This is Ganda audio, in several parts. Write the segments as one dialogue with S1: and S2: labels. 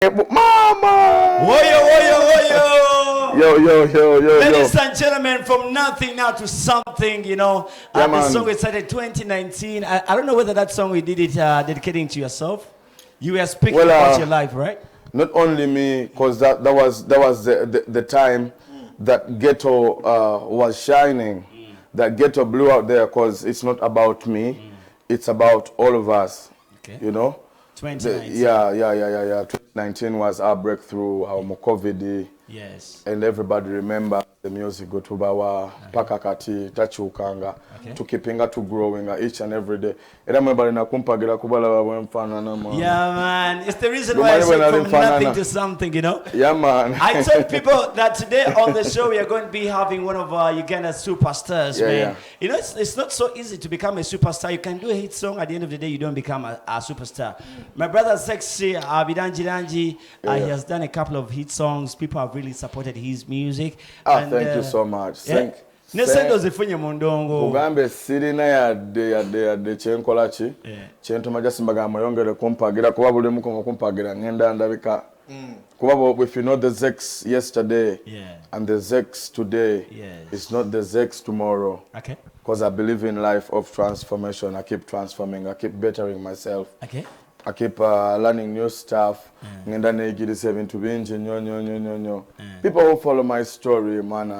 S1: Mama! Yo.
S2: Ladies and gentlemen, from nothing now to something, you know. The song we started 2019. I don't know whether that song we did it dedicating to yourself. You were speaking about your life, right?
S1: Not only me, because that was the time that ghetto was shining. That ghetto blew out there, because it's not about me. It's about all of us, you know.
S2: 2019.
S1: Yeah. 2019 was our breakthrough, our COVID.
S2: Yes.
S1: And everybody remember the music go to bawa pakakati tachukanga tukipinga to growing each and every day. Era mwebali na kumpagira kubala wa mfano na mwana.
S2: Yeah, man. It's the reason why I said from nothing to something, you know.
S1: Yeah, man.
S2: I told people that today on the show we are going to be having one of Uganda's superstars, man. Yeah. You know, it's not so easy to become a superstar. You can do a hit song. At the end of the day, you don't become a superstar. My brother Zex Bilangilangi, he has done a couple of hit songs. People have really supported his music.
S1: Thank you so much. Thank Ugambe sirina yadde kyenkolachi kyentuma jasimbaga amayongere kumpagira kuba buli mukomo kumpagira ngenda ndabika kuba if you know the Zex yesterday and the Zex today, it's not the Zex tomorrow.
S2: Okay.
S1: Because I believe in life of transformation. I keep transforming. I keep bettering myself.
S2: Okay.
S1: I keep learning new stuff. People who follow my story, man,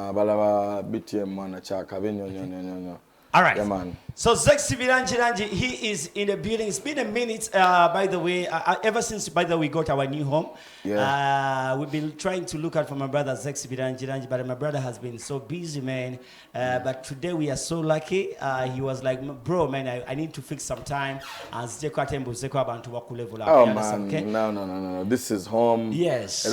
S2: all right.
S1: Yeah, man.
S2: So Zex Bilangilangi, he is in the building. It's been a minute, by the way, ever since, by the way, we got our new home. Yeah. We've been trying to look out for my brother Zex Bilangilangi, but my brother has been so busy, man. But today we are so lucky. He was like, bro, man, I need to fix some time. Oh,
S1: man,
S2: okay?
S1: No. This is home.
S2: Yes.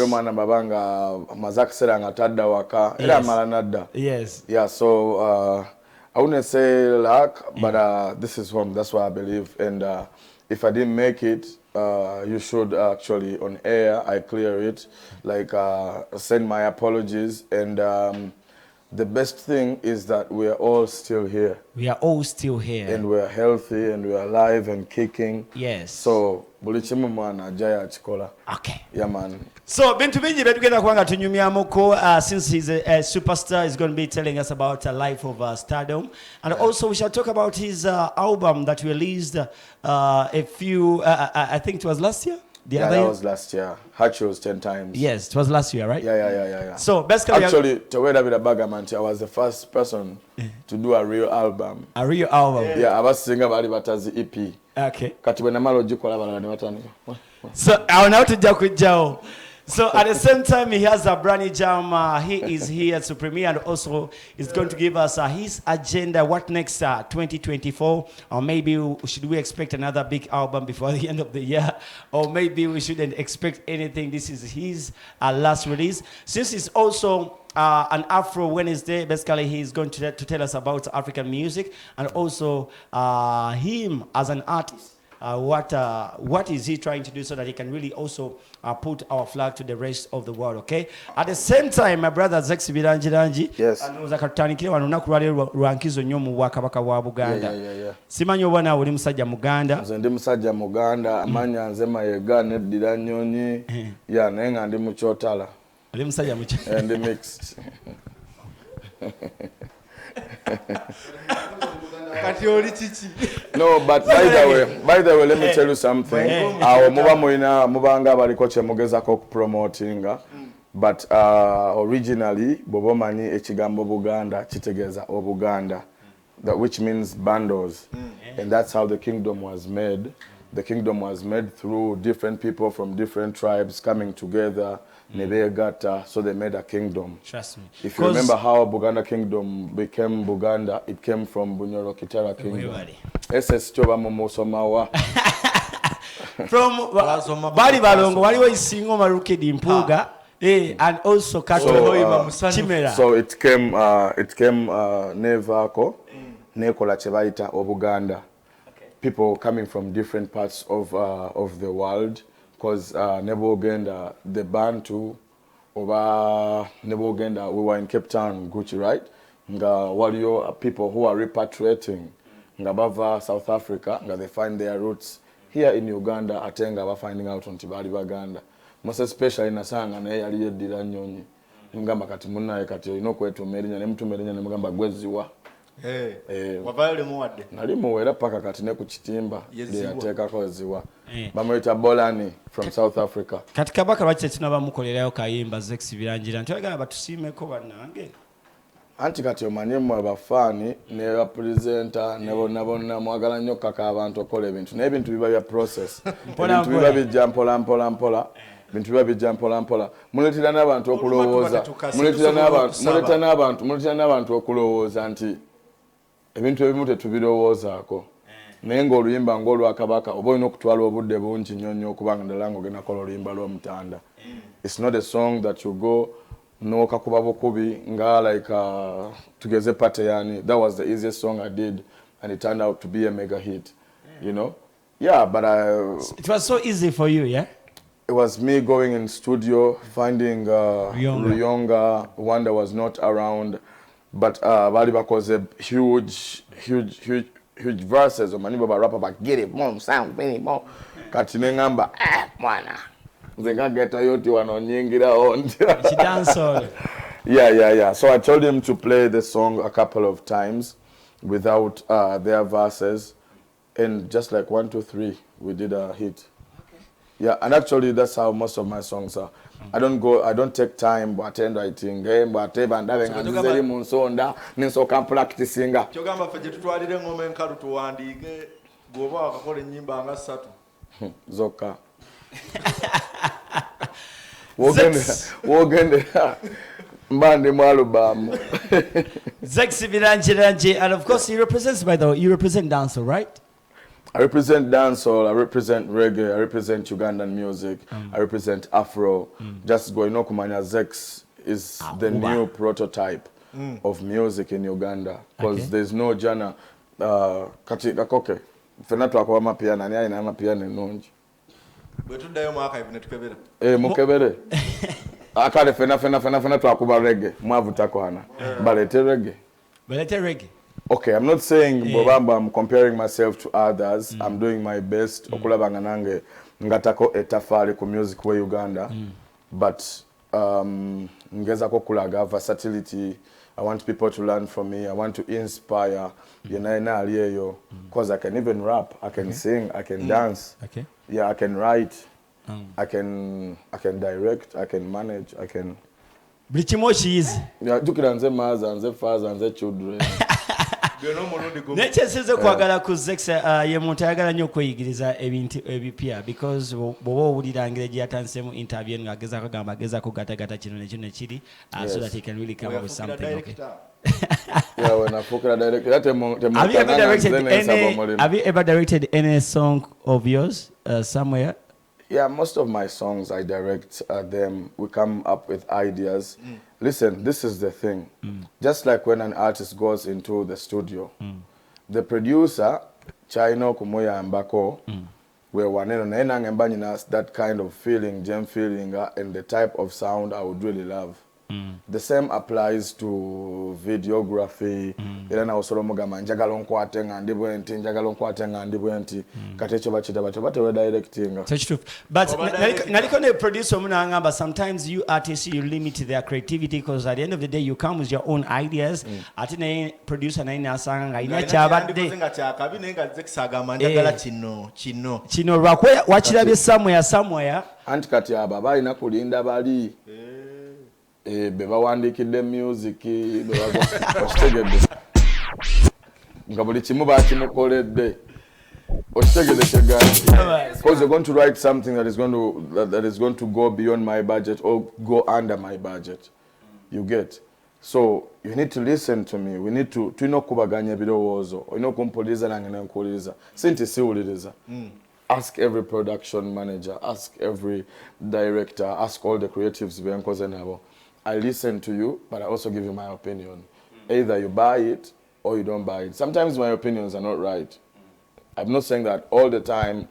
S2: Yes.
S1: Yeah, so... I wouldn't say luck, but this is home. That's what I believe. And if I didn't make it, you should actually on air, I clear it, like send my apologies. And the best thing is that we are all still here.
S2: We are all still here.
S1: And we are healthy and we are alive and kicking.
S2: Yes.
S1: So, okay. Yeah, man.
S2: So, since he's a superstar, he's going to be telling us about a life of stardom. And also, we shall talk about his album that released I think it was last year?
S1: That was last year. Hatchos 10 times.
S2: Yes, it was last year, right?
S1: Yeah.
S2: So, basically...
S1: Actually, Taweda with a Bagaman, I was the first person to do a real album.
S2: A real album?
S1: Yeah, I was singing about it as the EP.
S2: Okay.
S1: So,
S2: I'll now to Jaku. So at the same time, he has a brand new jam. He is here to premiere, and also is going to give us his agenda. What next? 2024, or maybe should we expect another big album before the end of the year, or maybe we shouldn't expect anything? This is his last release. Since it's also an Afro Wednesday, basically he's going to tell us about African music, and also him as an artist. What is he trying to do so that he can really also put our flag to the rest of the world, okay? At the same time, my brother Zex Bilangilangi,
S1: yes,
S2: akatutanikira wanonaku lwaleero lwankizo nnyo mu Bwakabaka wa Buganda. Simanyi oba naawe oli musajja Muganda.
S1: Nze ndi musajja Muganda, amanya nze Mayega neddira Nnyonyi, naye nga ndi mu Kyotala.
S2: Oli musajja Mukyotala.
S1: Ndi mixed. No, but by the way, let me tell you something. Mubanga baliko kyemugezako promotinga. But originally, bobomanyi ekigambo Buganda kitegeza Obuganda, which means bundles. And that's how the kingdom was made. The kingdom was made through different people from different tribes coming together. So they made a kingdom.
S2: Trust me.
S1: If you remember how Buganda kingdom became Buganda, it came from Bunyoro Kitara kingdom. SS Choba Momosomawa.
S2: From Bali Balongo, waliwo isingo maruke dimpuga. And also Chimera.
S1: So it came Nevako, Nekola Chevaita Obuganda. People coming from different parts of the world. Because Nebogenda, the Bantu, over Nebogenda, we were in Cape Town, Gucci, right? While you people who are repatriating, Ngabava, South Africa, they find their roots here in Uganda. Atenga, we're finding out on Tibari Baganda. most especially nasanga naye yali yeddira nnyonyi mugamba kati munnaye kati olina okwetuuma erinnya ne mutuuma erinnya ne mugamba gweziwa
S3: wavaayo lemuwadde
S1: nali muweera paka kati ne ku kitimba lyeyateekako eziwa bamuyita Bolani from South Africa.
S2: Kati Kabaka lwaki tetunaba mukolerayo kayimba Zex Bilangilangi twagala batusiimeko bannange
S1: anti kati omanyi mmwe abafaani ne bapresenta ne bonna mwagala nnyo okukaka abantu okola ebintu naye ebintu biba bya process ebintu biba bijja mpola bintu biba bijja mpola muletera n'abantu okulowooza muletera n'abantu okulowooza nti ebintu ebimu tetubirowoozaako naye ng'oluyimba ng'olwa Kabaka oba olina okutwala obudde bungi nnyo okubanga ddala ng'ogenda kola oluyimba lw'omutanda. It's not a song that you go n'okakuba bukubi nga like tugeze Pateyani. That was the easiest song I did and it turned out to be a mega hit, you know. Yeah, but
S2: it was so easy for you, yeah?
S1: It was me going in studio, finding Ruyonga, one that was not around, but bali bakoze huge verses. Omani baba rapper ba get it more sound many more. Kati nengamba mwana. Zenga geta yoti wanonyingira on.
S2: She dance all.
S1: Yeah. So I told him to play the song a couple of times without their verses, and just like 1, 2, 3, we did a hit. Yeah, and actually that's how most of my songs are. I don't take time but attend writing game but ndave ngazeri munsonda ninsoka practicing.
S3: Kyogamba fe tutwalire ngoma enkalu tuwandiike goba akakola ennyimba nga 3.
S1: Zoka. Wogende mbande mwalubamu.
S2: Zex Bilangilangi, and of course he represents, by the way, you represent dancehall, right?
S1: I represent dancehall, I represent reggae, I represent Ugandan music, I represent Afro. Just going kumanya Zex is the new prototype of music in Uganda because there's no genre. Kati kakoke fena twakoba mapiano ani ayina mapiano nungi.
S3: Bwetuddayo mwaka ibine tukebere.
S1: Mukebere. Akale fena twakuba reggae mwavutako hana. Balete reggae. Okay, I'm not saying Bobamba, I'm comparing myself to others. I'm doing my best. Okulabanga nange ngatako etafali ku music we Uganda. But ngeza ko kulaga versatility. I want people to learn from me. I want to inspire. Yena aliyeyo because I can even rap, I can sing, I can dance.
S2: Okay.
S1: Yeah, I can write. I can direct, I can manage, I can
S2: Brichimoshi is.
S1: Yeah, jukira nze maza, nze faza, nze children.
S2: Nekyesize kwagala ku Zex ye muntu ayagala nnyo okweyigiriza ebintu ebipya because bw'oba owulira ngeri gye yatandisemu interview ng'agezaako gamba agezaako gatagata kino ne kino ne kiri so that he can really come up with something. Okay.
S1: Yeah, when I focus directly,
S2: have you ever directed any song of yours somewhere?
S1: Yeah, most of my songs I direct them. We come up with ideas. Listen, this is the thing. Just like when an artist goes into the studio, the producer, Chino Kumoya Mbako, where one that kind of feeling, gem feeling, and the type of sound I would really love. The same applies to videography. Era na osolo mugamba njagala onkwate nga ndi bwenti njagala onkwate nga ndi bwenti katecho bachita batewe directing.
S2: Such truth. But naliko ne producer muna ngamba sometimes you artists you limit their creativity because at the end of the day you come with your own ideas. Ati ne producer na ina asanga nga ina chabadde
S3: nga kyakabi nenga Zex agamba njagala kino
S2: lwakwe wakirabye somewhere
S1: anti kati aba balina kulinda bali be bawandikidde music okitegedde nga buli kimu bakimukoledde okitegedde kyegandi because you're going to write something that is going to go beyond my budget or go under my budget, you get. So you need to listen to me. We need to tulina okubaganya ebirowoozo olina okumpuliza nange nenkuwuliriza sinti siwuliriza. Ask every production manager, ask every director, ask all the creatives benkoze nabo. I listen to you, but I also give you my opinion. Either you buy it or you don't buy it. Sometimes my opinions are not right. I'm not saying that all the time.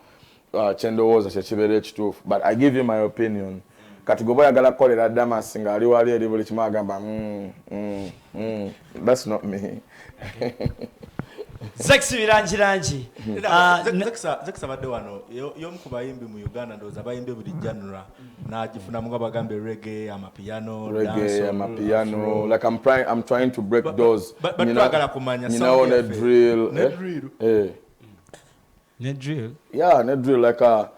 S1: Chendo was a chibere but I give you my opinion. Katigoboya gala kolera Damas nga ali wali eri buli kimagamba. That's not me.
S2: Zex Bilangilangi.
S3: Zex abadde wano y'omu ku bayimbi mu Uganda ndowooza bayimbi buli genre n'agifunamu nga bagambe reggae, amapiano,
S1: like I'm trying to break those.
S3: But twagala kumanya
S1: sound ne drill.
S2: Ne drill?
S1: Yeah, ne drill like a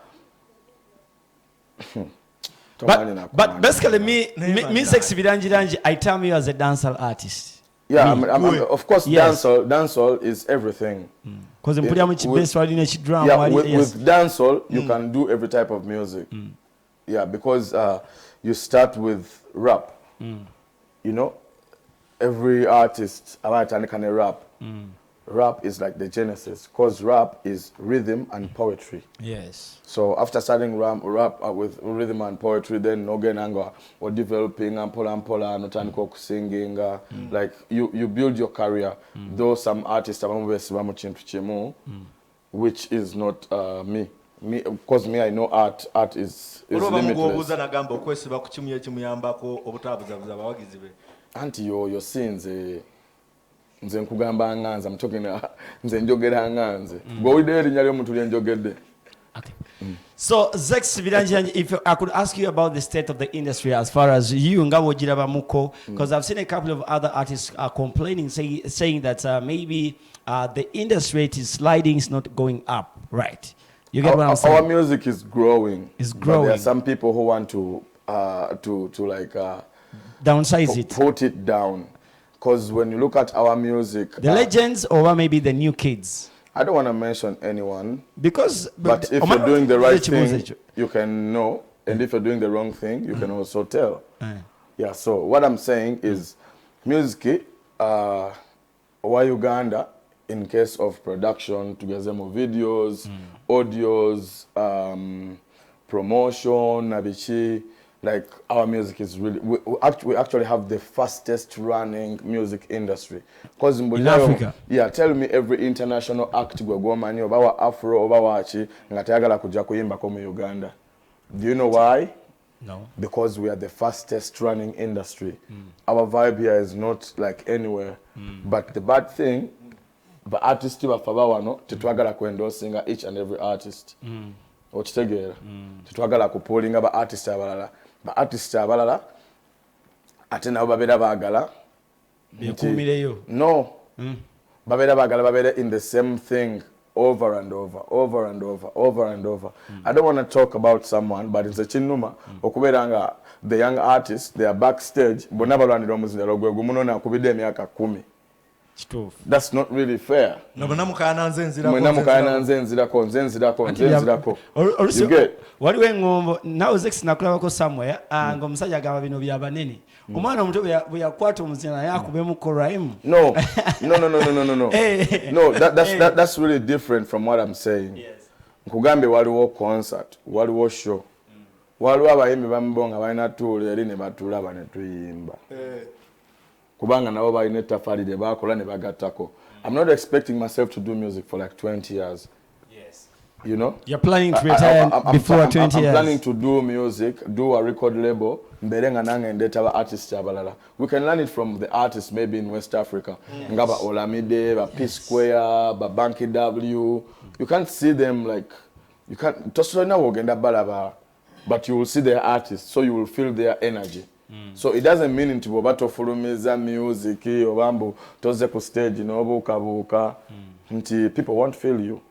S2: but basically me Zex Bilangilangi, I term you as a dancehall artist.
S1: Yeah, of course, dancehall is everything.
S2: Because with
S1: dancehall, you can do every type of music. Yeah, because you start with rap. You know, every artist can rap. Rap is like the genesis, because rap is rhythm and poetry.
S2: Yes.
S1: So after starting rap with rhythm and poetry, then Nogenanga or developing and pola no singing. Like you build your career. Though some artists which is not me. Me, because I know art is limitless. Auntie, your sins. Nze nkugamba nganza I'm talking nze njogera nganze gowideri nyali omuntu yenjogedde.
S2: Okay. So Zex Bilangilangi, if I could ask you about the state of the industry as far as you ngabo jiraba muko, because I've seen a couple of other artists are complaining saying that maybe the industry rate is sliding, is not going up, right? You get what I'm saying?
S1: Our music is growing.
S2: It's growing.
S1: But there are some people who want to like
S2: downsize it.
S1: Put it down. Because when you look at our music...
S2: The legends or maybe the new kids?
S1: I don't want to mention anyone.
S2: Because...
S1: But if you're doing the right thing, you can know. And if you're doing the wrong thing, you can also tell. Yeah, so what I'm saying is, music, Uganda, in case of production, tugezemo videos, audios, promotion, nabichi, like our music is really we actually have the fastest running music industry because
S2: in Africa.
S1: Yeah, tell me every international act gwe gomanyi oba Afro oba wachi nga tayagala kujja kuyimba ko mu Uganda. Do you know why?
S2: No.
S1: Because we are the fastest running industry. Our vibe here is not like anywhere. But the bad thing, the artists bafa wano tetwagala kwendosinga each and every artist. Okitegeera. Tetwagala kupolinga ba artists abalala. Ba artists abalala ate nabo babera baagala
S2: bekumireyo.
S1: No. Babera baagala babera in the same thing over and over. I don't want to talk about someone, but it's a chinuma okuberanga the young artists, they are backstage bonna balwanira omuzindalo gwe gumunona akubidde emyaka 10. That's not really fair.
S3: No, namukana nzenzirako.
S1: You get?
S2: Waliwo engombo nawe Zex nakulabako somewhere nga omusajja agamba bino bya banene. Omwana omuto bwe yakwata omuzina yakubemu koraimu.
S1: No. No, that's really different from what I'm saying.
S2: Yes.
S1: Nkugambe waliwo concert, waliwo show. Waliwo abayimbi bamubonga balina tour eri ne batulaba ne tuyimba. Kubanga nabo balina ettafali lye bakola ne bagattako. I'm not expecting myself to do music for like 20 years.
S2: Yes.
S1: You know?
S2: You're planning to retire before 20 years.
S1: I'm planning to do music, do a record label, mberenga nange ndeta ba artists abalala. We can learn it from the artists maybe in West Africa. Ngaba Olamide, ba P Square, ba Banky W. You can't see them like you can't tosona wogenda balaba, but you will see their artists, so you will feel their energy. So it doesn't mean nti boba tofulumiza music obambu toze ku stage nobuukabuuka nti people won't feel you.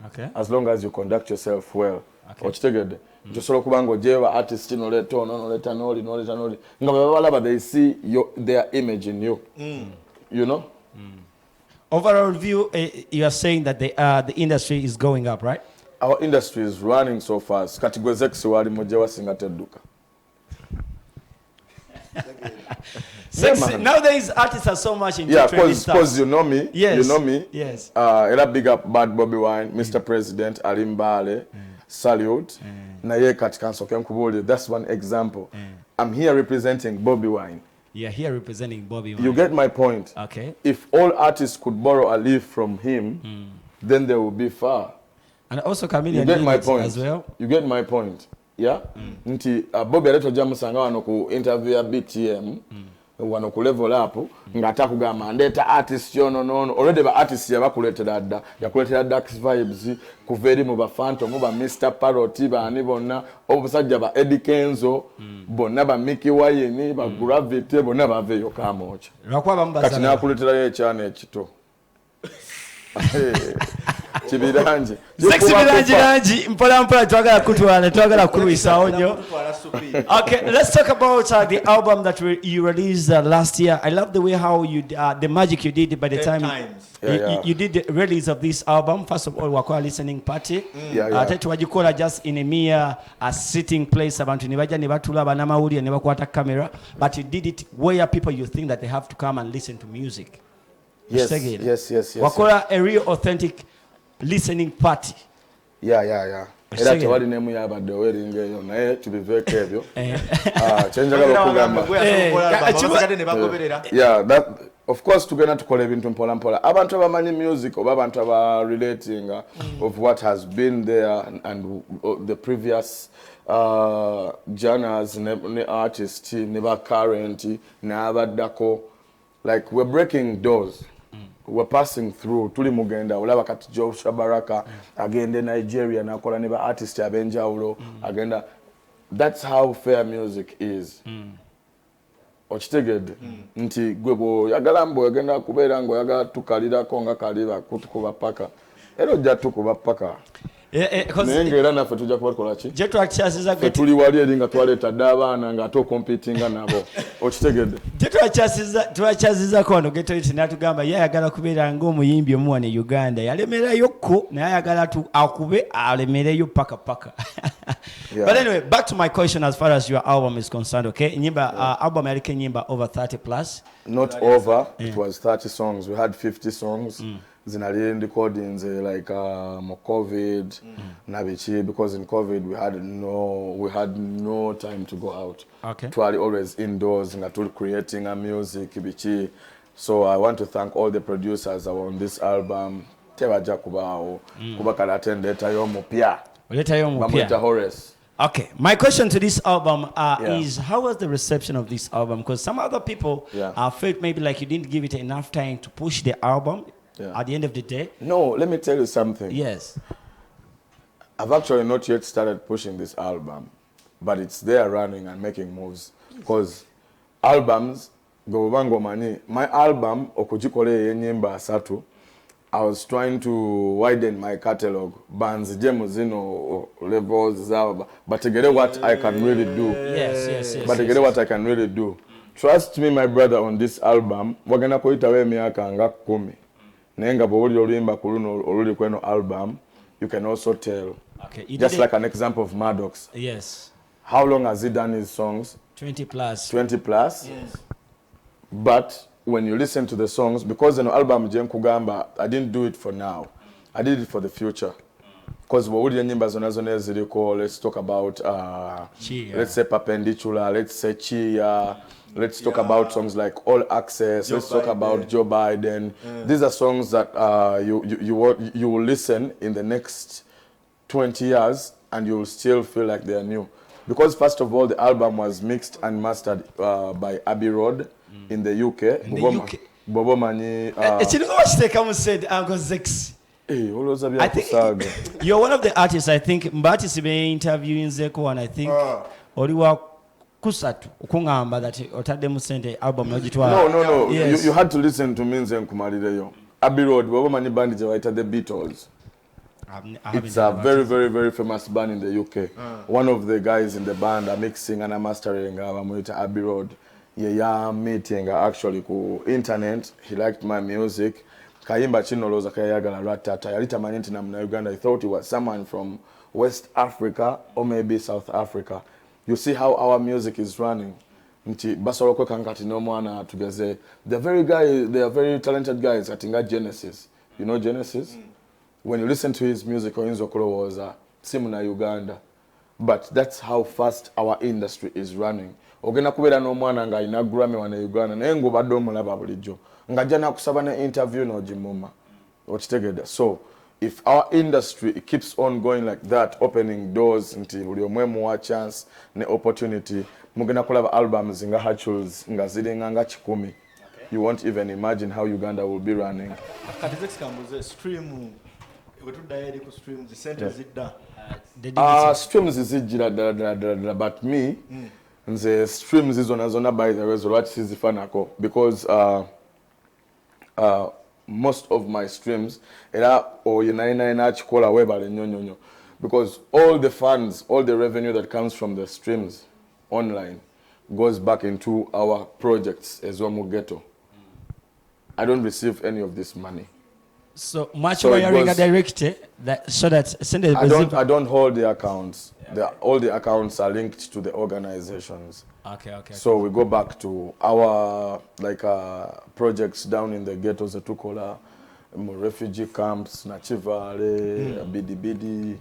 S2: Okay.
S1: As long as you conduct yourself well. Okay. Okitegedde. Tosolo kubanga ojewa artist noleta noli nga babalaba they see their image in you. You know?
S2: Overall view, you are saying that the industry is going up, right?
S1: Our industry is running so fast. Kati gwe Zex wali mujewa singa tedduka.
S2: Nowadays artists are so much into trending stuff.
S1: Because you know me.
S2: Yes.
S1: You know me.
S2: Yes.
S1: Era big up Bad Bobby Wine, Mr. President, Alimbale, Salute. Naye kati kansoke nkubulire. That's one example. I'm here representing Bobby Wine.
S2: You're here representing Bobby Wine.
S1: You get my point.
S2: Okay.
S1: If all artists could borrow a leaf from him, then they will be far.
S2: And also Chameleon
S1: you get my point
S2: as well.
S1: You get my point. Yeah? Nti Bobby aleto jamusanga wano ku interview ya BTM. wano ku level up ngata kugamba ndeta artist yono nono already ba artist yabakuletera dda yakuletera Dax Vibes kuveri mu ba Phantom mu ba Mr Parrot bani bonna obusajja ba Eddie Kenzo bonna ba Mickey Wayne ba Gravity bonna baveyo kamocha
S2: lwakuba mbaza
S1: kati nakuletera ye chane ekito Kibiranje
S2: Zex Bilangilangi mpola twagala kutwala twagala kulwisa onyo. Okay, let's talk about the album that you released last year. I love the way how you the magic you did by the time you did the release of this album. First of all, wakwa listening party. Ate wajikola just in a mere sitting place abantu nibaja nibatula bana mawuli ne bakwata camera, but you did it where people you think that they have to come and listen to music.
S1: Yes.
S2: Wakola a real authentic listening party.
S1: Era tewali nemu yabadde weringeyo naye tubiveko ebyo kyenjagala okugamba that of course tugenda tukola ebintu mpola mpola abantu abamanyi music oba abantu aba relating of what has been there and the previous genres ne artists ne ba current ne abaddako, like we're breaking doors. We're passing through tuli mugenda olaba kati Joshua Baraka agende Nigeria nakola ne ba artist abenjawulo agenda. That's how fair music is. Okitegedde nti gwebo yagala mbo agenda kubeera ngo yagala tukalirako nga kaliba kutukuba paka era ojja tukuba paka nengera naffe tujja kubakola ki tuli wali eri nga twaleetadde abaana nga ate okompitinga nabo. Okitegedde
S2: twakyazizaako wano Getoit n'atugamba ye ayagala kubeera ng'omuyimbi omu wano e Uganda yalemerayokko naye ayagala akube alemereyo paka. But anyway, back to my question as far as your album is concerned, okay? Nyimba album yaliko nyimba over 30 plus.
S1: Not over, it was 30 songs. We had 50 songs. Zinali recordings like COVID nabichi, because in COVID we had no time to go out.
S2: Okay.
S1: Twali always indoors nga tuli creating a music bichi. So I want to thank all the producers on this album. Tebaja kubao kuba kala tendeta yo mupya. Bamwita Horace.
S2: Okay, my question to this album is how was the reception of this album? Because some other people felt maybe like you didn't give it enough time to push the album. At the end of the day?
S1: No, let me tell you something.
S2: Yes.
S1: I've actually not yet started pushing this album, but it's there running and making moves. Because albums, my album, Okujikole Yenyemba Asatu, I was trying to widen my catalog, bands, jemuzino, levels, but to get what I can really do.
S2: Yes.
S1: But to get what I can really do. Trust me, my brother, on this album, we're going to put it away miaka nga 10. Nenga bwoli olimba kuluno oluli kweno album, you can also tell.
S2: Okay,
S1: just like an example of Maddox.
S2: Yes.
S1: How long has he done his songs?
S2: 20 plus.
S1: 20 plus.
S2: Yes.
S1: But when you listen to the songs, because in the album Jen Kugamba, I didn't do it for now. I did it for the future. Because let's talk about let's say Perpendicular, let's say Chia. Let's talk about songs like All Access. Let's talk about Joe Biden. These are songs that you will listen in the next 20 years and you will still feel like they are new. Because first of all, the album was mixed and mastered by Abbey Road in the UK. Bobo Mani.
S2: Said Uncle Zex.
S1: I think
S2: you're one of the artists. I think Mbati be interviewing Zeko, and I think Oliwa Kusatu ukungamba that otade musende album nojitwa.
S1: No. Yes. You had to listen to me and Kumalireyo. Abbey Road, Bobo Mani band is right at the Beatles. It's a very, very, very famous band in the UK. One of the guys in the band are mixing and mastering Abbey Road. Yeah, meeting actually ku internet. He liked my music. Kayimba chinoloza kayagala ratata. Yalita manenti na Uganda. I thought he was someone from West Africa or maybe South Africa. You see how our music is running. Nti basoroko kankati no mwana tugeze. They are very talented guys at Genesis. You know Genesis? When you listen to his music, Oyinzokolo was Simuna Uganda. But that's how fast our industry is running. Ogena kubera no mwana nga ina Grammy wana Uganda naye ngo badde omulaba bulijjo nga jana kusaba na interview no jimuma okitegedde. So if our industry keeps on going like that, opening doors nti buli omwe muwa chance ne opportunity, mugenda kulaba albums nga Hatchels nga zirenga nga 10. You won't even imagine how Uganda will be running.
S3: Kati Zex kambuze stream wetuddayo ku stream zisente zidda.
S1: Streams zijira ddala but me nze streams zona by the way lwaki sizifanako because most of my streams era oyenayina akikola webale nnyo because all the funds, all the revenue that comes from the streams online goes back into our projects as well ghetto. I don't receive any of this money.
S2: So much of your director that so that send it.
S1: I don't hold the accounts. All the accounts are linked to the organizations.
S2: Okay.
S1: So we go back to our projects down in the ghettos, the Tukola, refugee camps, Nachivale, Bidi.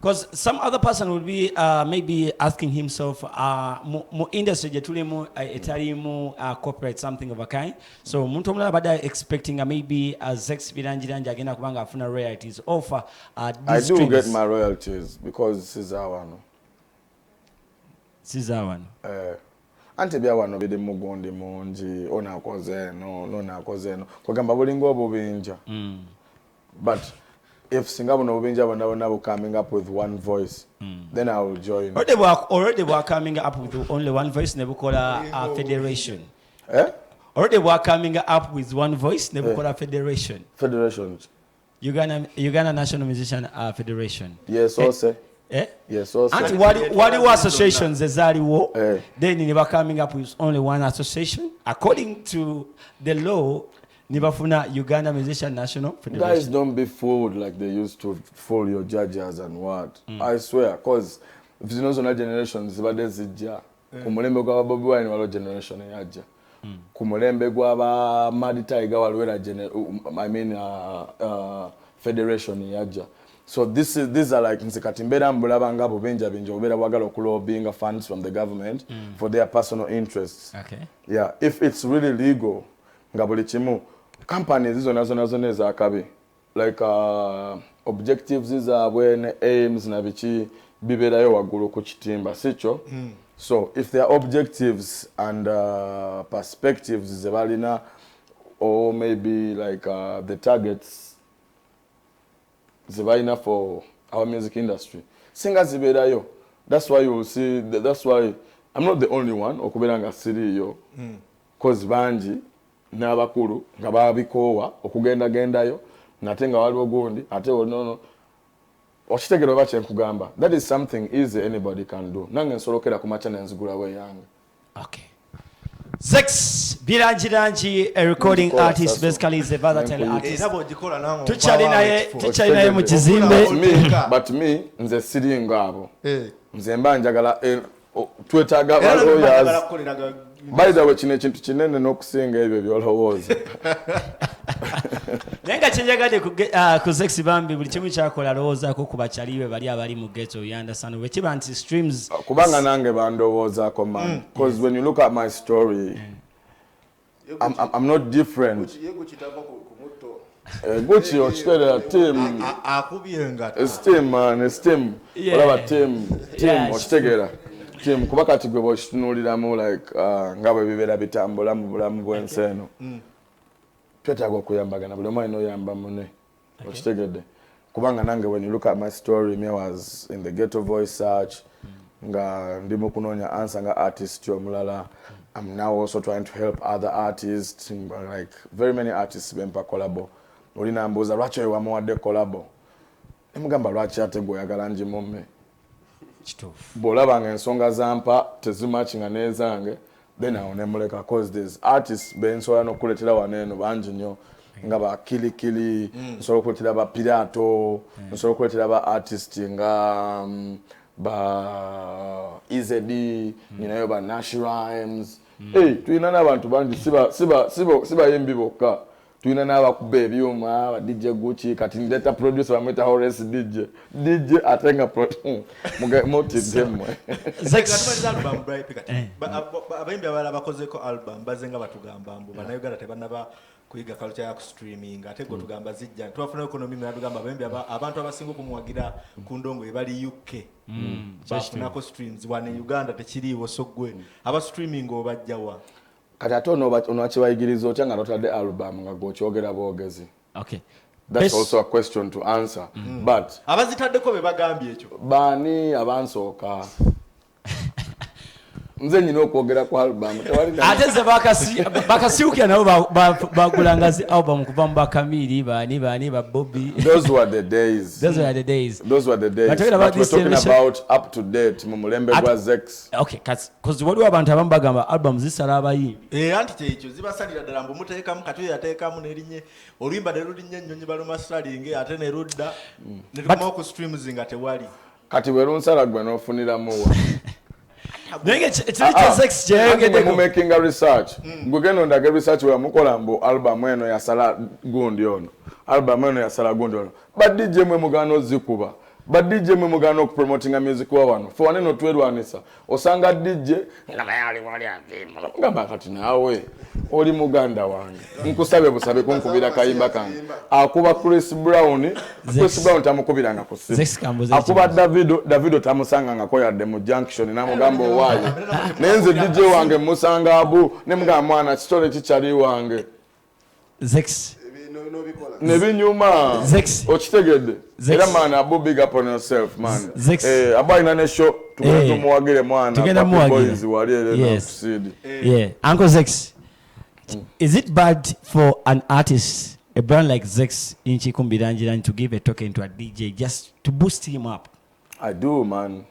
S2: Because some other person would be maybe asking himself, mo industry jetuli mo etali mo corporate something of a kind. So muntu omulala bada expecting maybe Zex Bilangilangi agenda kubanga afuna royalties offer.
S1: I do get my royalties because Sizawano. Ante bya wano bide mugondi mungi onakoze no kugamba bulingo obubinja. But if Singapore Nobinja coming up with one voice, then I will join.
S2: Already we're coming up with only one voice, never call a federation. Already we're coming up with one voice, never call a federation.
S1: Federations.
S2: Uganda National Musician Federation.
S1: Yes, also. Yes, also.
S2: And what do associations then they were coming up with only one association? According to the law, Nibafuna Uganda Musician National Federation.
S1: Guys, don't be fooled like they used to fool your judges and what. I swear, because if you know some generations, kumulembe kwa Bobby Wine walo generation yaja. Kumulembe kwa Madi Tiger walo federation yaja. So these are like nzikatimbera mbulabanga bubenja binjo obera wagala okulobinga funds from the government for their personal interests.
S2: Okay.
S1: Yeah, if it's really legal, ngabuli chimu companies izo neza akabi like objectives when aims na bichi biberayo wagulu ku kitimba sicho. So if their objectives and perspectives zebalina or maybe like the targets zebalina for our music industry singa ziberayo, that's why you will see that's why I'm not the only one okuberanga siri yo cause banji n'abakulu nga babikowa okugendayo nate nga waliwo gundi ate no okitegero bache nkugamba that is something easy anybody can do nange nsolokera ku macha nenzigula we yange.
S2: Okay. Zex Bilangilangi, a recording artist, basically is a versatile artist. Tuchali naye mu kizimbe.
S1: But me nze siri ngabo nze mba njagala twetaga lawyers. By the way, chintu kinene n'okusinga ebyo byolowooza.
S2: Nenga chenjagade ku Zex Bambi buli kimu kyakola lowoozaako ku bakyaliwe bali abali mu ghetto, you understand? Wekiba nti streams
S1: kubanga nange bandowoozaako man, because when you look at my story I'm not different. Gucci okiterera team
S3: akubyenga
S1: esteem man esteem olaba team okitegera team kuba kati gwe bokitunuliramu like ngabwe bibera bitambula mu bulamu bw'ensi eno twetaaga okuyambagana buli omu alina oyamba munne okitegedde kubanga nange when you look at my story me was in the ghetto voice search nga ndimo kunoonya answer nga artist omulala. I'm now also trying to help other artists like very many artists bempa collabo olina mbuuza lwaki oyo wamuwadde collabo nemugamba lwaki ate gwe oyagala njimumme
S2: kituufu
S1: bw'olabanga ensonga zampa tezimatchinga n'ezange then awo nemuleka cause there's artists bensobola n'okuleetera wano eno bangi nnyo nga ba kilikili nsobola okuleetera ba pirato nsobola okuleetera ba artist nga ba EZD ninayo ba Nash Rhymes tuyina n'abantu bangi siba yembi bokka tuyina n'abakuba ebyuma ba DJ Gucci kati ndeta producer bamweta Horace DJ atenga mutidemwe
S3: Zex album bright pikati abayimbi abala bakozeko album bazenga batugamba mbu bana Uganda tebanaba kuyiga culture ya streaming ate go tugamba zijja twafuna economy nga tugamba bembe abantu abasinga kumwagira ku ndongo ebali UK bafunako streams wane Uganda tekiriiwo so gwe aba streaming obajjawa
S1: kati ate onokibayigiriza otya nga lotadde album nga gwokyogera boogezi.
S2: Okay.
S1: That's also a question to answer. But
S3: abazitaddeko be bagambye ekyo
S1: baani abansooka nze nyina okwogera ku album
S2: ate ze bakasiukira nabo bagulanga zi album kuva mu bakamiri baani ba Bobby.
S1: Those were the days.
S2: Those were the days.
S1: But we're talking about up to date mu mulembe gwa Zex.
S2: Okay, because waliwo abantu abamu bagamba album zisala abayimbi.
S3: Anti kyekyo zibasalira ddala mbu muteekamu kati yateekamu n'erinye oluyimba ne lulinnya ennyonyi baluma salinge ate ne ludda ne tukoma ku streams nga tewali.
S1: Kati bwe lunsala gwe n'ofuniramu wa.
S2: It's
S1: making a research. Gugendo ndage research we mukola mbu album eno ya sala gundi ono. Album eno ya sala gundi ono. But DJ mwe mugano zikuba. But DJ mwe mugano promoting a music wa wano. For waneno twelwanisa. Osanga DJ nga yali wali azimba. Ngamba kati nawe oli muganda wange. Nkusabe busabe kunkubira kayimba kange. Akuba Chris Brown tamukubira nga kusiba. Akuba Davido tamusanga nga koyadde mu junction na mugambo wayo. Nenze DJ wange musanga abu ne mugamba mwana kitole kichali wange.
S2: Zex
S1: Nebinyuma okitegedde era man abu big up on yourself man abaina ne show tumuwagire mwana boys wali ele na proceed.
S2: Yeah, Uncle Zex, is it bad for an artist, a brand like Zex in Zex Bilangilangi, to give a token to a DJ just to boost him up?
S1: I do, man.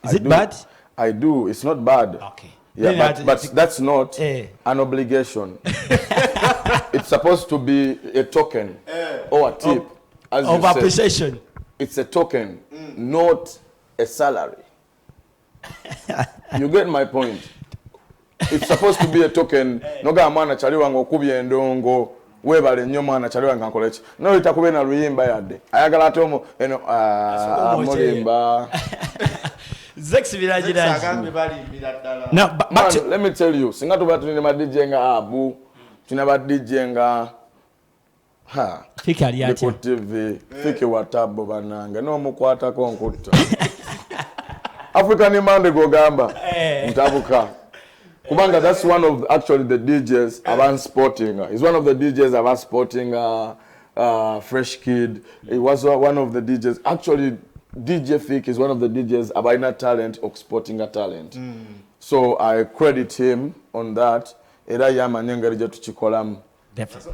S2: Is it bad?
S1: I do. It's not bad.
S2: Okay.
S1: Yeah, but that's not an obligation. It's supposed to be a token or a tip. As
S2: of appreciation.
S1: It's a token, not a salary. You get my point? It's supposed to be a token. Noga mwana chali wange okubye ndongo. Webale nnyo mwana chali wange akola ki. No itakube na luyimba yadde. Ayagala atomo eno mulimba.
S2: Zex Bilangilangi.
S1: No, but let me tell you, singa tuba tulina ma DJ nga abu, tuna ba DJ nga
S2: Fiki ali atya.
S1: TV, Fiki watabo bananga, no mukwata ko nkutta. African Mande go gamba. Mtabuka. Kubanga, that's one of actually the DJs about sporting. He's one of the DJs about sporting Fresh Kid. He was one of the DJs. Actually, DJ Fik is one of the DJs about talent or sporting a talent. So I credit him on that. Era yama nyengerije tuchikolam.
S2: Definitely.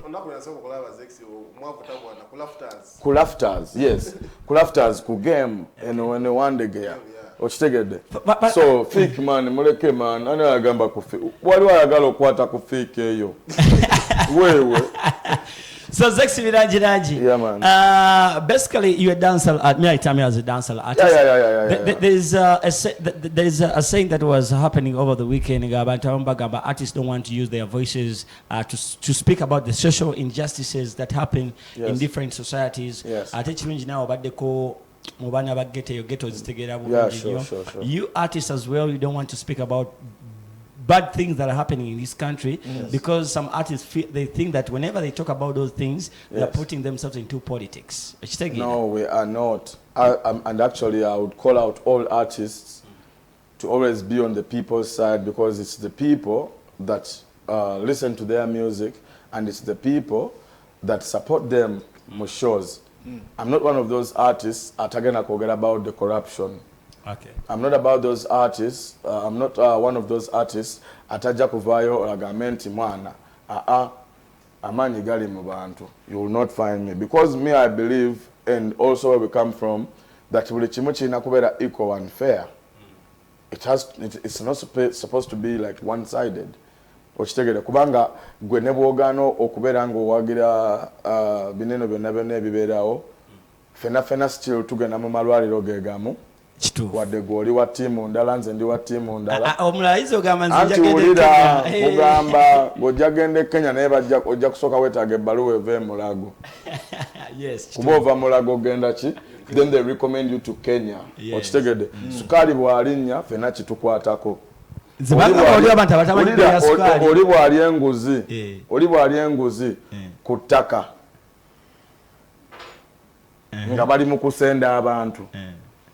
S1: Kulafters, yes. Kulafters ku game and one day gear. Ochitegede. So fake man muleke man ani agamba ku fake. Wali wayagala okwata ku fake eyo. Wewe.
S2: So Zex Bilangilangi.
S1: Yeah, man.
S2: Basically, you're a dancer. Me, tell me as a dancer artist.
S1: Yeah.
S2: There is a saying that was happening over the weekend. Artists don't want to use their voices to speak about the social injustices that happen in different societies.
S1: Yes. Sure.
S2: You artists as well, you don't want to speak about bad things that are happening in this country because some artists they think that whenever they talk about those things, they are putting themselves into politics.
S1: No, we are not. And actually, I would call out all artists to always be on the people's side because it's the people that listen to their music and it's the people that support them more shows. I'm not one of those artists atagena kogera about the corruption.
S2: Okay.
S1: I'm not about those artists. I'm not one of those artists ataja kuvayo ragamenti mwana. Amani gali mu bantu. You will not find me because me I believe and also where we come from that buli kimu kirina kubeera equal and fair. It's not supposed to be like one-sided. Okitegere kubanga gwe ne bwogano okubeera ng'owagira bineno byonna ebibeerawo fena still tugenda mu malwaliro geegamu wadde gwoli wa ttiimu ndala nze ndi wa ttiimu ndala
S2: omulayizi ogamba nze
S1: anti wulira kugamba ng'ojja genda e Kenya naye ojja kusooka weetaaga ebbaluwa eva e Mulago kuba ova Mulago genda ki then they recommend you to Kenya okitegedde sukaali bw'alinnya fena kitukwatako oli bwali enguzi ku ttaka nga bali mu kusenda abantu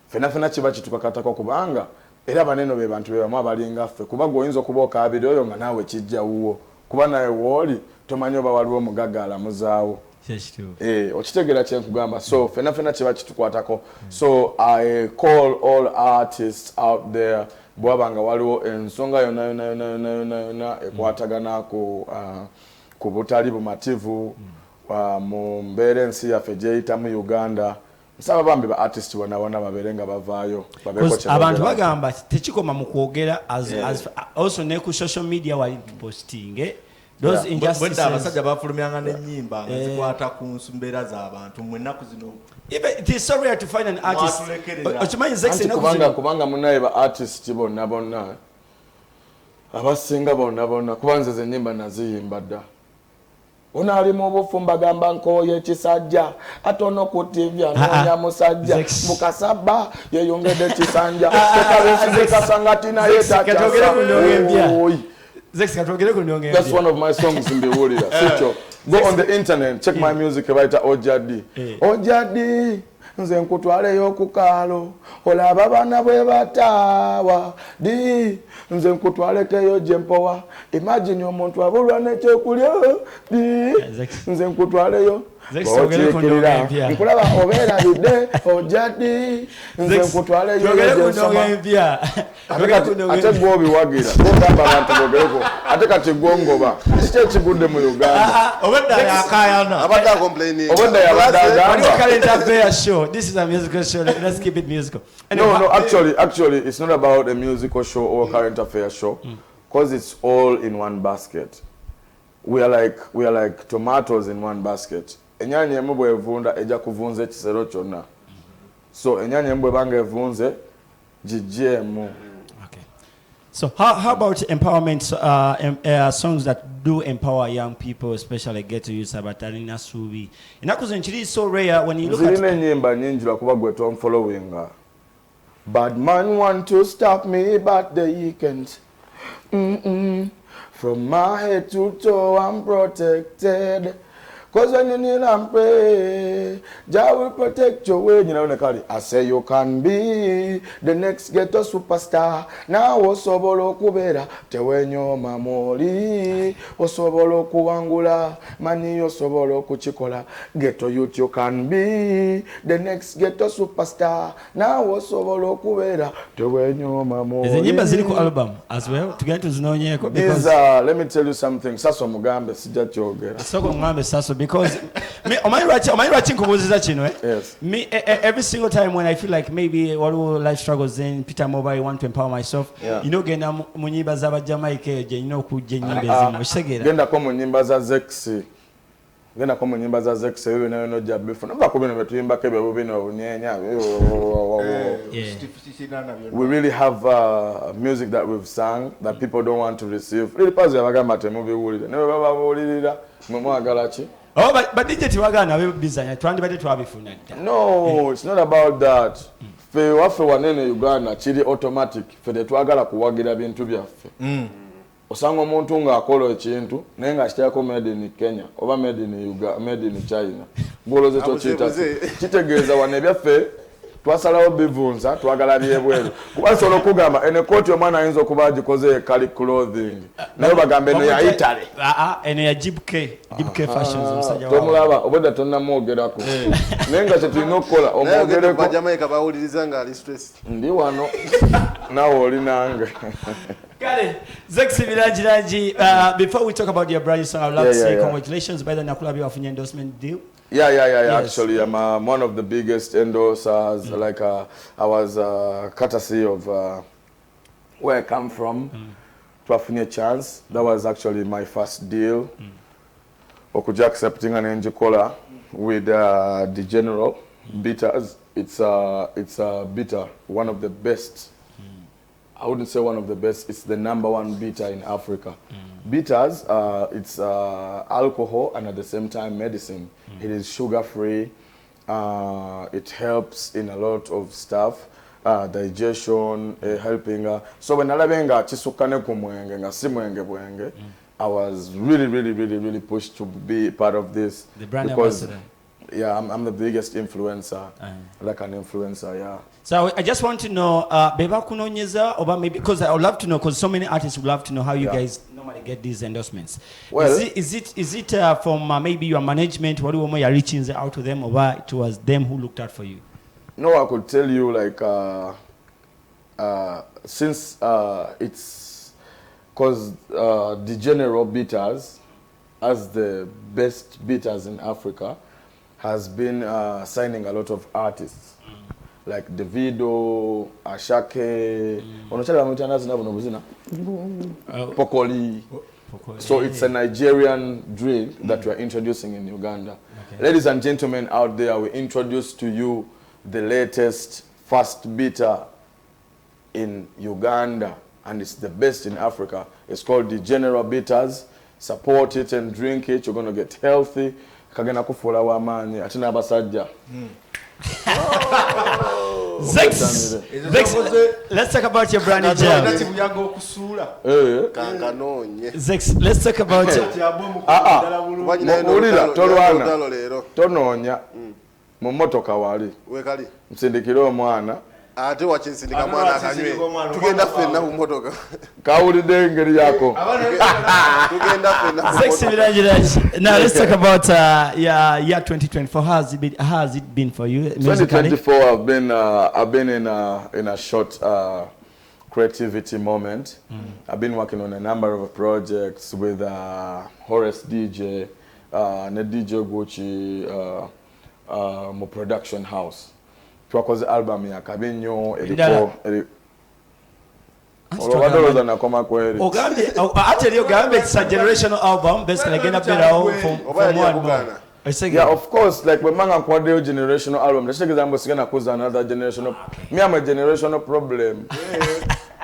S1: fena kiba kitukakatako kubanga era baneno be bantu be bamu abalinga ffe kuba gwoyinza okuba okaabiri oyo nga naawe kijja wuwo kuba naye wooli tomanyi oba waliwo omugagga alamuzaawo okitegera kyenkugamba so fena kiba kitukwatako so I call all artists out there bwaba nga waliwo ensonga yonna ekwatagana ku butali bumativu mu mbeera ensi yaffe gyeyitamu Uganda nsaba bambi ba artist bonna babeere nga bavaayo
S2: abantu bagamba tekikoma mu kwogera also ne ku social media wali posting those injustices
S3: abasajja bafulumyanga n'ennyimba nga zikwata ku mbeera z'abantu mu ennaku zino
S2: it is so rare to find an artist okimanyi Zex
S1: kubanga munaye ba artist bonna abasinga bonna kuba nze zennyimba naziyimba dda ono ali mu bufumba gamba nkooye ekisajja ate ono ku TV anoonya musajja mukasaba yeyongedde ekisanja tekabesiekasanga naye that's one of my songs mbiwulira sicho go on the internet check my music ebayita ojadi nze nkutwaleyo ku kaalo olaba abaana bwe bataawa di nze nkutwalekeyo gyempowa imagine omuntu abulwa n'ekyokulya di nze nkutwaleyo nkulaba obeerabidde ojadi nze nkutwaleyo ate gwobiwagira gogamba abantu bogereko ate kati gwongoba kiki ekigudde mu Uganda
S3: obedda yakayana
S1: obedda yabadde
S2: this is a musical show. Let's keep it musical.
S1: No, actually, it's not about a musical show or a current affair show, because it's all in one basket. We are like tomatoes in one basket. Enyanya embwe evunda eja kuvunza ekisero kyonna. So enyanya embwe banga evunze GGM.
S2: So how about empowerment songs that do empower young people, especially get to use Sabatarina Subi? It's so rare when you look at
S1: I'm following. Bad man want to stop me, but they can't. From my head to toe, I'm protected. Cause when you kneel and pray, Jah will protect your way. You know, I say you can be the next ghetto superstar. Now osobolo kubera tewenyo mamoli, osobolo kuangula mani osobolo kuchikola. Ghetto youth you can be the next ghetto superstar. Now osobolo kubera tewenyo mamoli.
S2: Is the nyimba zili ku album as well to get to Zinonyeko?
S1: Because let me tell you something. Saso mugambe sijachogera.
S2: Soko mugambe saso. Because me, am I writing
S1: yes.
S2: Me, every single time when I feel like maybe what life struggles in Peter Mobile, I want to empower myself. You know, genda munyimba za Jamaica, you know, kuje nyimba zimo.
S1: Genda kwa munyimba za Zex. Genda kwa munyimba za Zex. Wewe na no job before. Nba kubino betuyimba kebe bubino unyenya. We really have music that we've sung that people don't want to receive. Really pass yabagamba temubi wulira. Ne baba wulira mwagala ki?
S2: Oh, but DJ Tiwagana we bizanya twandibadde twabifuna.
S1: No, it's not about that. Fe wafe wanene Uganda chiri automatic fe twagala kuwagira bintu byaffe. Osanga omuntu nga akola ekintu naye nga kityako made in Kenya oba made in Uganda, made in China. Boloze to chita. Kitegeeza wane byaffe twasalawo bivunza twagala byebweru kuba solo kugamba ene koti omwana ayinza okuba agikoze kali clothing naye bagambe eno ya Italy
S2: eno ya jibke fashions omusajja
S1: wawe tomulaba obwedda tonnamwogerako naye nga kyetulina okukola omwogereko
S4: Jamaica bawuliriza nga ali stress
S1: ndi wano nawe oli nange.
S2: Got it. Zex Bilangilangi, before we talk about your brand new song, I'd love to say congratulations by the Nakulabi of an endorsement deal.
S1: Yeah.
S2: Yes.
S1: Actually, I'm one of the biggest endorsers. Like I was courtesy of where I come from, to a chance. That was actually my first deal. Okuja accepting an angel caller with the General Bitters. It's a bitter, one of the best. I wouldn't say one of the best. It's the #1 bitter in Africa. Bitters, it's alcohol and at the same time medicine. It is sugar-free. It helps in a lot of stuff. digestion, helping. So when Alabenga Chisukane Kumwenge, nga si mwenge bwenge, I was really pushed to be part of this.
S2: The brand
S1: because,
S2: ambassador.
S1: Yeah, I'm the biggest influencer, like an influencer, yeah.
S2: So I just want to know, Beba Kunonyeza, or maybe because I would love to know, because so many artists would love to know how you guys normally get these endorsements.
S1: Well,
S2: is it from maybe your management, what you are reaching out to them, or it was them who looked out for you?
S1: No, I could tell you like since it's because the General Beaters, as the best beaters in Africa, has been signing a lot of artists like Davido, Ashake, Pokoli. So it's a Nigerian drink that we're introducing in Uganda. Okay. Ladies and gentlemen out there, we introduce to you the latest fast beater in Uganda, and it's the best in Africa. It's called the General Beaters. Support it and drink it. You're going to get healthy. Kagena kufula wa mani atina abasajja.
S2: Zex, let's talk about your brand new jam. Zex, let's talk about
S1: tononya mu motoka wali msindikira omwana
S4: ate wakinsindika mwana akanywe tugenda ffenna mu motoka
S1: kawulidde engeri yako
S4: tugenda ffenna
S2: Zex Bilangilangi. Now let's talk about year 2024. How has it been for you?
S1: 2024 I've been in a short creativity moment. I've been working on a number of projects with Horace DJ, ne DJ Gucci, mo production house. Twakoze album ya Kabinyo eriko olwadoloza nakoma kweli
S2: ogambe actually ogambe it's a generational album basically again up there from one more.
S1: Yeah, of course, like when manga kwade generational album let's take example sigana kuza another generational me I'm a generational problem.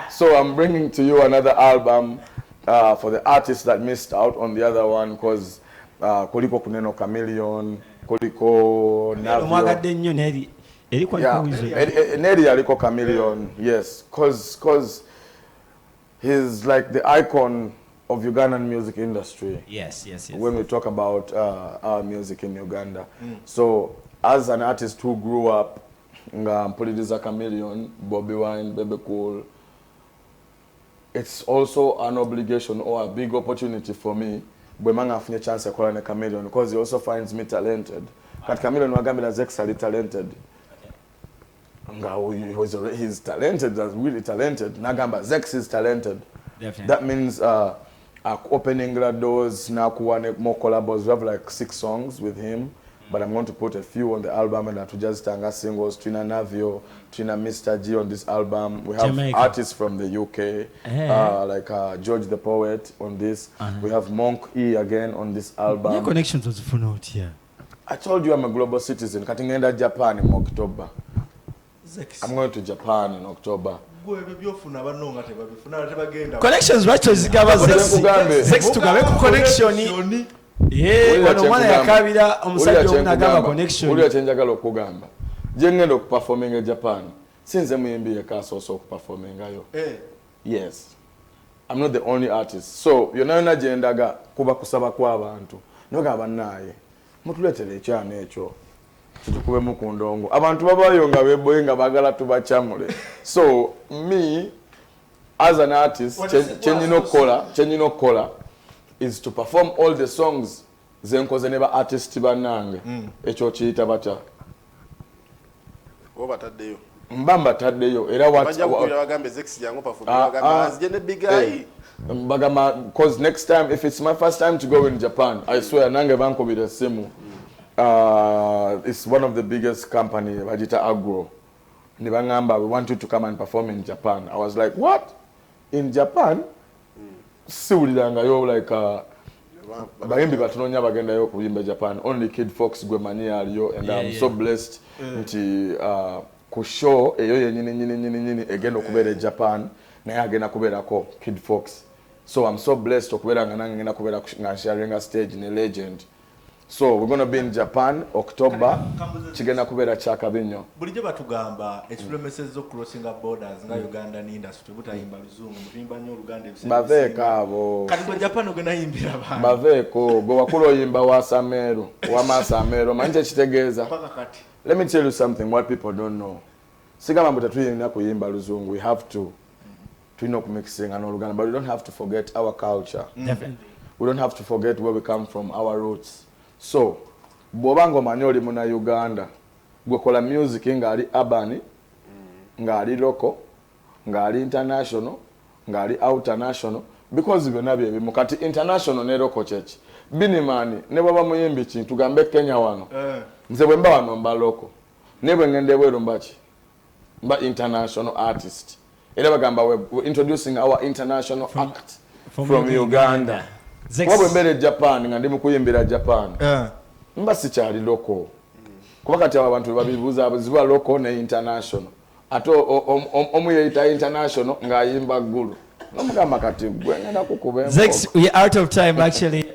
S1: So I'm bringing to you another album for the artists that missed out on the other one because kuliko kuneno Chameleon kuliko Navio. Yeah, Neri aliko Chameleon, yes, cause he's like the icon of Ugandan music industry.
S2: Yes.
S1: When we talk about our music in Uganda, so as an artist who grew up, Mpulidiza Chameleon, Bobby Wine, Bebe Cool, it's also an obligation or a big opportunity for me. Bwemanga afunye chance ya kuwa na Chameleon because he also finds me talented. But Chameleon wagambira Zex ali talented. He's talented, that's really talented. Nagamba Zex is talented.
S2: Definitely.
S1: That means opening doors, now more collabos. We have like 6 songs with him, but I'm going to put a few on the album and to just tanga singles. Trina Navio, Trina Mr. G on this album. We have
S2: Jamaica.
S1: Artists from the UK, like George the Poet on this. We have Monk E again on this album.
S2: Your connections was for out here.
S1: I told you I'm a global citizen. Katingenda Japan in October. I'm going to Japan in October.
S2: Connections right to zigaba Zex tugabe ku connection. Yeah, wano mwana yakabira omusajja onagaba connection.
S1: Uli achenjagala okugamba. Je ngendo ku performing in Japan. Since muyimbi yakasoso ku performing ayo. Yes. I'm not the only artist. So, yona jendaga kuba kusaba kwa abantu. Nogaba naye. Mutuletele ekyana ekyo. Tukube mukundongo abantu babayonga beboyenga bagala tubachamule. So me as an artist changing no color is to perform all the songs zenkoze neba artist banange ekyo kiyita bata
S4: obataddeyo
S1: mbamba taddeyo era
S4: wagambe Zex yango perform wagambe azjene big guy
S1: bagama cause next time if it's my first time to go in Japan I swear nange banko bida simu. It's one of the biggest company, Vajita Agro. Nibangamba, we want you to come and perform in Japan. I was like, what? In Japan? Siwulilanga yo like bayimbi batunonya bagenda yo kuyimba Japan. Only Kid Fox gwemani aliyo and I'm so blessed nti ku show eyo yenyini egenda okubera Japan naye agenda kuberako Kid Fox. So I'm so blessed okubera ngana ngenda kubera nga sharing a stage in a legend. So we're going to be in Japan October. Chigenda kubera chakabinyo.
S3: Bulijjo batugamba experiences zo crossing borders nga Uganda ni industry butayimba luzungu mutimba nnyo Uganda ebise.
S1: Baveeka abo.
S3: Kati go Japan ogenda yimbira abantu.
S1: Baveeko gwe wakulo yimba wa Samero, wa Masamero manje kitegeeza.
S3: Kati.
S1: Let me tell you something what people don't know. Sigama mutatuyina kuyimba luzungu. We have to know kumixing and Uganda, but we don't have to forget our culture.
S2: Definitely.
S1: We don't have to forget where we come from, our roots. So, bwobango manyoli muna Uganda, gwekola music ngali urban, ngali local, ngali international, ngali outernational, because byonna bye mukati international ne local church. Binimani ne baba muyimbi kintu gambe Kenya wano. Nze bwe mba wano mba local. Ne bwe ngende bweru mbaki. Mba international artist. Era bagamba we're introducing our international act from Uganda. Kwa mbele Japan nga ndi mukuyimbira Japan. Mba sikyali local. Kuba kati abantu babibuza ziba local ne international. Ato omuyita international nga yimba gulu. Nomugamba kati gwengenda kukubembo.
S2: Zex, we are out of time actually.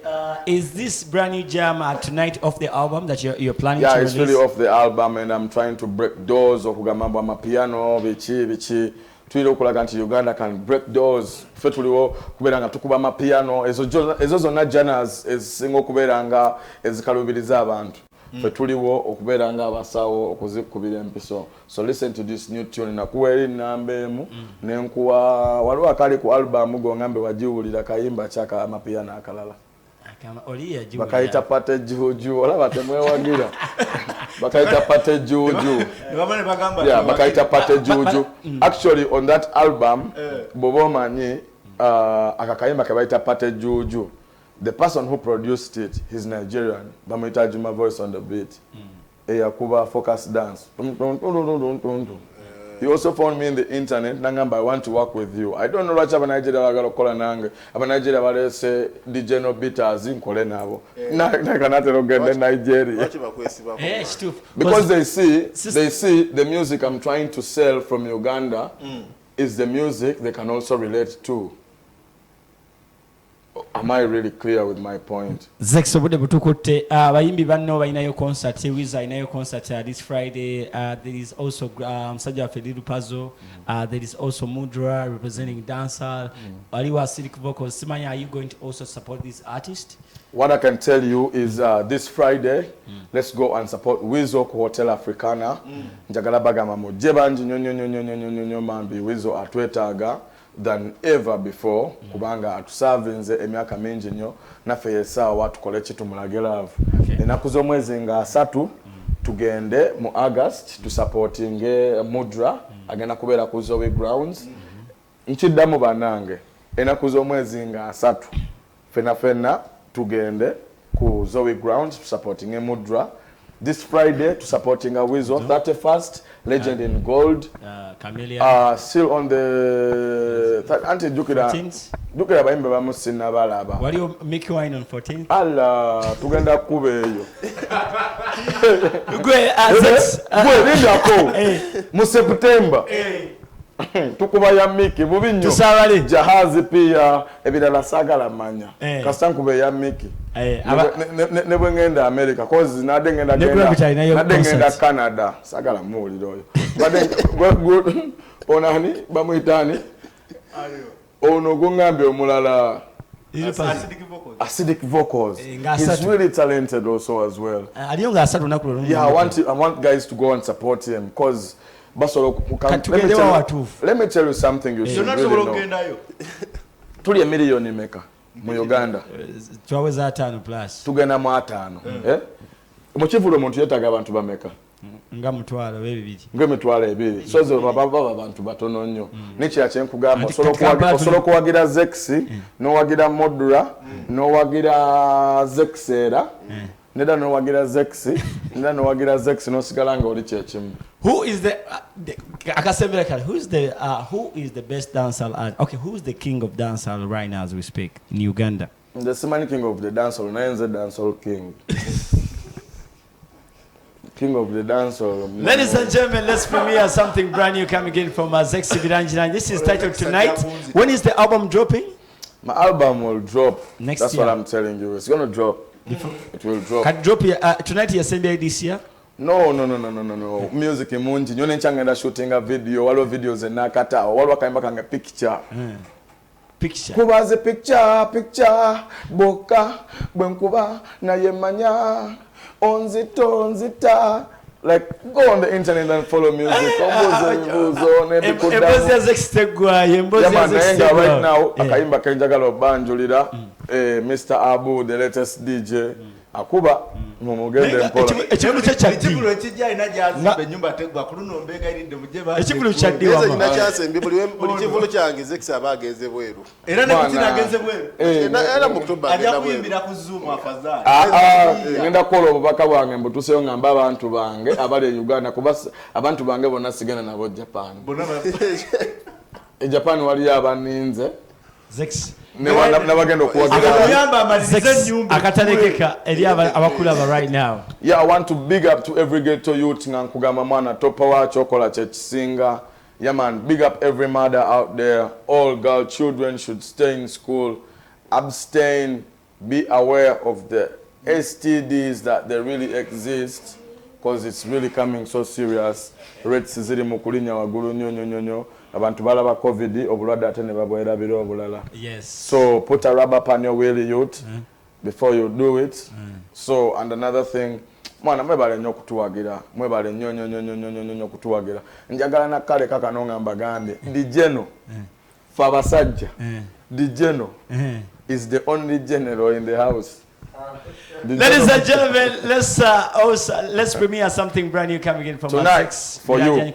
S2: Is this brand new jam tonight off the album that you're planning to release?
S1: Yeah, it's really off the album and I'm trying to break doors okugamba amapiano bichi. Tuile okulaga nti Uganda can break doors. Ffe tuliwo kubeera nga tukuba amapiano ezo zonna genres ezisinga okubeera nga ezikalubiriza abantu. Ffe tuliwo okubeera nga abasawo okuzikubira empiso. So listen to this new tune. Nakuwa eri nnamba emu nenkuwa waliwo akali ku album go ngambe wajiwulira kayimba kyaka amapiano akalala. Bakaita pate juju olaba temwewagira. Bakaita pate juju. Yeah, bakaita pate juju. Actually on that album bobo manyi akakayimba kabaita pate juju. The person who produced it, he's Nigerian. Bamwita Juma Voice on the beat. Eyakuba focus dance. He also found me in the internet. Nangamba, I want to work with you. I don't know what about Nigeria. I got call nange. About Nigeria, but say DJ no beaters in kole nabo. Na cannot get Nigeria. Because they see the music I'm trying to sell from Uganda is the music they can also relate to. Am I really clear with my point?
S2: Zex obude butukutte abayimbi banno balinayo concert Wiza inayo concert this Friday. There is also Sajja Fedilu Puzzle. There is also Mudra representing dancehall. Waliwa Acidic Vocals. Simanya, are you going to also support this artist?
S1: What I can tell you is this Friday, let's go and support Wizo ku Hotel Africana. Njagala bagamba mujje bangi nyonyo mambi Wizo atwetaaga than ever before kubanga atusavinze emyaka mingi nnyo naffe yesaawa tukole kitumulage love. Ennaku z'omwezi nga 3 tugende mu August tusupportinge Mudra agenda kubeera ku Zoe Grounds. Nkiddamu bannange ennaku z'omwezi nga 3 fenna tugende ku Zoe Grounds supporting Mudra. This Friday to supporting Wizo 31st Legend in Gold.
S2: Chameleon.
S1: Still on the anti Jukira baimbe bamusina balaba.
S2: What do you make wine on 14th?
S1: Allah tugenda kube eyo.
S2: Gwe Zex.
S1: Gwe linda ko. Mu September. Tukuba ya Miki bubi nnyo.
S2: Tusabale
S1: jahazi pia ebirala sagala manya. Kasankube ya Miki. Ne bwengenda America cause nade ngenda Canada sagala muliro oyo. Bade onani bamuyitani ono gongambe omulala Acidic Vocals. He's really talented also as well. Yeah, I want guys to go and support him because let me tell you something you should really know. Tuli a million maker mu Uganda.
S2: Twaweza 5 plus.
S1: Tugenda mu 5. Mukivulo omuntu yetaga abantu bameka.
S2: Nga mutwalo bebibiri.
S1: Nga mitwalo ebiri. So zo baba abantu batono nnyo. Nikya kyenkugamba osolo kuwagira Zex, no wagira Modura, no wagira Zexera. Neda no wagira Zex, neda no wagira Zex no sigalanga oli kyekimu.
S2: Who is the who is the best dancehall artist? Okay, who is the king of dancehall right now as we speak in Uganda?
S1: The Simani king of the dancehall, Nayenze dancehall king. King of the dancehall.
S2: Ladies and gentlemen, let's premiere something brand new coming in from Zex Bilangilangi. This is titled Tonight. When is the album dropping?
S1: My album will drop
S2: next
S1: year. That's what I'm telling you. It's going to drop it will drop.
S2: Can drop tonight you're sending this year?
S1: No. Music mungi nyo nenchangenda shooting a video waliwo videos enakata waliwo kayimba kange picture.
S2: Picture.
S1: Kubaze picture boka bwenkuba naye manya onzita. Like, go on the internet and follow music. Right now, akaimba kenjagala banjulira Mr. Abu, the latest DJ. Akuba mumugende mpola.
S3: Ekibulu ekijja ina jazimba ennyumba tegwa kuluno mbega irinde mujeba.
S2: Ekibulu kyaddiwa.
S4: Eza ina kyasembi buli kivulu kyange Zex abageze bweru.
S3: Era ne kutina ageze bweru.
S4: Era mu Oktober
S3: agenda
S4: agenda bweru.
S3: kuyimbira ku Zoom afadhali.
S1: Ngenda kola obubaka bwange mbutuseyo ngamba abantu bange abali e Uganda kuba abantu bange bonna sigana nabo Japan. Japan wali abaninze.
S2: Zex.
S1: Nabagenda okuwagira.
S2: Zex akatalekeka eri abakulaba right now.
S1: Yeah, I want to big up to every ghetto youth ngankugamba mwana topa wacho okola kyekisinga. Yeah man, big up every mother out there. All girl children should stay in school. Abstain. Be aware of the STDs that they really exist because it's really coming so serious. Rates ziri mukulinya wagulu nyonyo. Abantu balaba COVID obulwadde ate ne babwerabira obulala.
S2: Yes.
S1: So put a rubber pan your wheel youth before you do it. So and another thing, mwana mwebale nnyo kutuwagira. Mwebale nnyo kutuwagira. Njagala na kale kaka nongamba gande. Dijeno. Fabasajja. Dijeno is the only general in the house.
S2: Ladies and gentlemen, let's premiere something brand new coming in from
S1: tonight
S2: Zex
S1: for you.